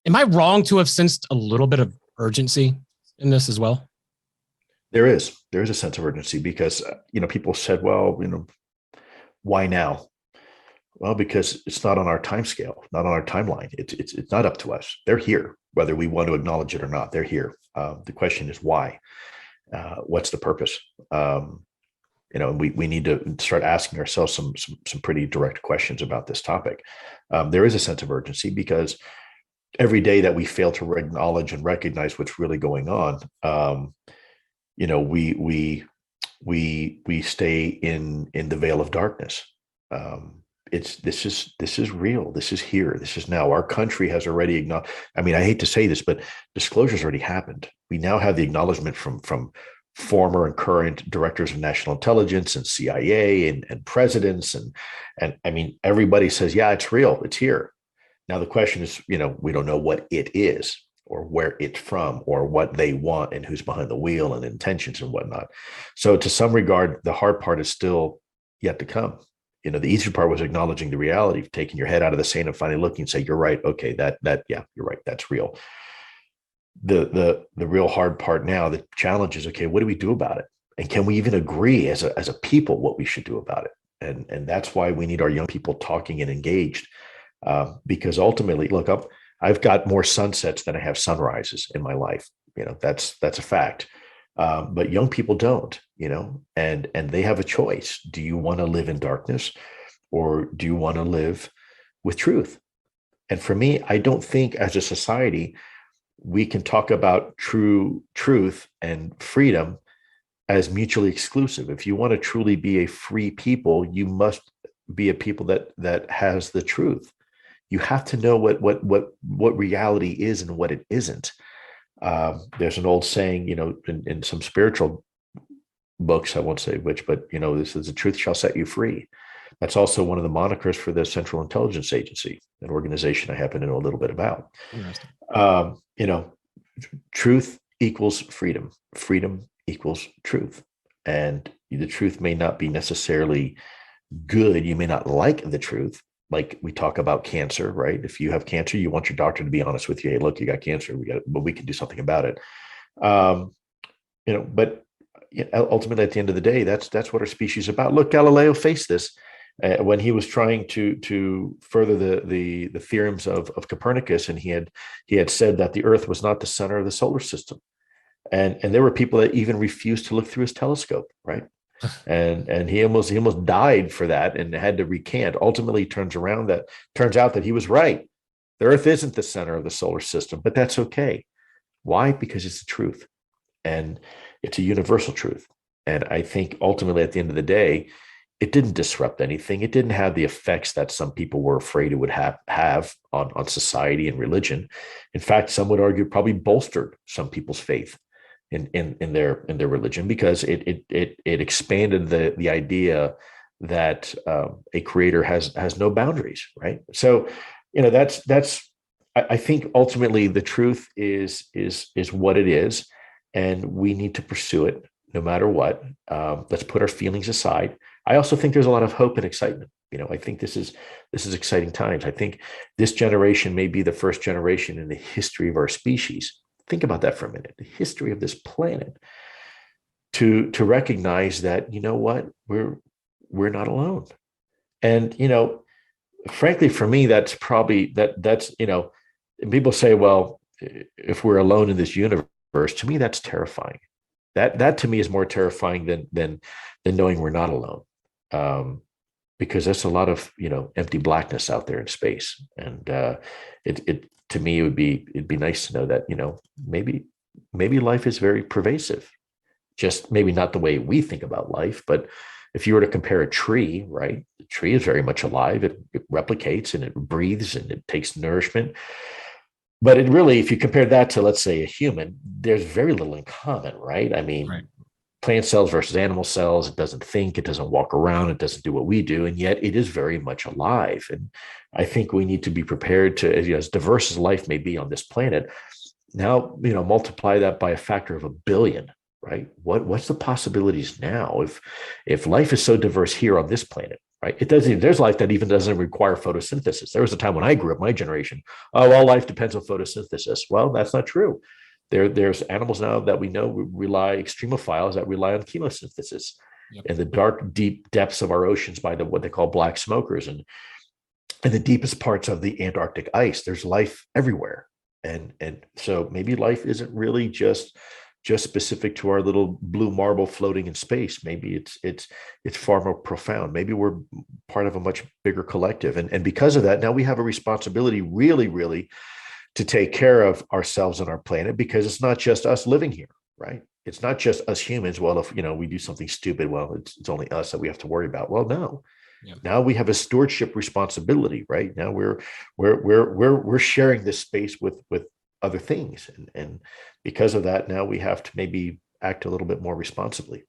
Am I wrong to have sensed a little bit of urgency in this as well? There is a sense of urgency because people said, well, why now? Well, because it's not on our time scale, not on our timeline. It's not up to us. They're here, whether we want to acknowledge it or not. They're here. The question is why. What's the purpose? We need to start asking ourselves some pretty direct questions about this topic. There is a sense of urgency because every day that we fail to acknowledge and recognize what's really going on, we stay in the veil of darkness. This is real. This is here. This is now. Our country has already acknowledged. I mean, I hate to say this, but disclosure's already happened. We now have the acknowledgement from former and current directors of national intelligence and CIA and presidents and I mean everybody says, yeah, it's real. It's here. Now the question is, we don't know what it is or where it's from or what they want and who's behind the wheel and intentions and whatnot. So to some regard, the hard part is still yet to come. The easy part was acknowledging the reality, taking your head out of the sand and finally looking and say, you're right. Okay, yeah, you're right. That's real. The real hard part now, the challenge is, okay, what do we do about it? And can we even agree as a people what we should do about it? And that's why we need our young people talking and engaged. Because ultimately, look, I've got more sunsets than I have sunrises in my life. That's a fact. But young people don't, and they have a choice. Do you want to live in darkness or do you want to live with truth? And for me, I don't think as a society, we can talk about truth and freedom as mutually exclusive. If you want to truly be a free people, you must be a people that has the truth. You have to know what reality is and what it isn't. There's an old saying, in some spiritual books, I won't say which, but this is the truth shall set you free. That's also one of the monikers for the Central Intelligence Agency, an organization I happen to know a little bit about. Interesting. Truth equals freedom. Freedom equals truth. And the truth may not be necessarily good. You may not like the truth. Like we talk about cancer, right? If you have cancer, you want your doctor to be honest with you. Hey, look, you got cancer. But we can do something about it. But ultimately, at the end of the day, that's what our species is about. Look, Galileo faced this when he was trying to further the theorems of Copernicus, and he had said that the Earth was not the center of the solar system, and there were people that even refused to look through his telescope, right? And he almost died for that and had to recant. Ultimately, turns out that he was right. The Earth isn't the center of the solar system, but that's okay. Why? Because it's the truth, and it's a universal truth. And I think ultimately, at the end of the day, it didn't disrupt anything. It didn't have the effects that some people were afraid it would have on society and religion. In fact, some would argue probably bolstered some people's faith in their religion because it expanded the idea that a creator has no boundaries, right? So that's I think ultimately the truth is what it is, and we need to pursue it no matter what. Let's put our feelings aside. I also think there's a lot of hope and excitement. I think this is exciting times. I think this generation may be the first generation in the history of our species. Think about that for a minute. The history of this planet to recognize that what we're not alone. And frankly, for me, that's probably that's people say, well, if we're alone in this universe, to me, that's terrifying. That to me is more terrifying than knowing we're not alone. Because there's a lot of empty blackness out there in space, and it to me it'd be nice to know that maybe life is very pervasive, just maybe not the way we think about life, but if you were to compare a tree, right, the tree is very much alive. It replicates and it breathes and it takes nourishment. But it really, if you compare that to, let's say, a human, there's very little in common, right? I mean, Right. plant cells versus animal cells. It doesn't think, it doesn't walk around, it doesn't do what we do, and yet it is very much alive. And I think we need to be prepared to, as diverse as life may be on this planet, now multiply that by a factor of 1 billion, right? What's the possibilities now if life is so diverse here on this planet, right? It doesn't. There's life that even doesn't require photosynthesis. There was a time when I grew up, my generation, oh, all life depends on photosynthesis. Well, that's not true. There's animals now that we know rely, extremophiles that rely on chemosynthesis Yep. in the dark, deep depths of our oceans by the what they call black smokers, and in the deepest parts of the Antarctic ice. There's life everywhere, and so maybe life isn't really just specific to our little blue marble floating in space. Maybe it's far more profound. Maybe we're part of a much bigger collective, and because of that, now we have a responsibility, really, to take care of ourselves and our planet, because it's not just us living here, right? It's not just us humans. Well, if we do something stupid, well, it's only us that we have to worry about. Well, no. Yep. Now we have a stewardship responsibility, right? Now we're sharing this space with other things, and because of that, now we have to maybe act a little bit more responsibly.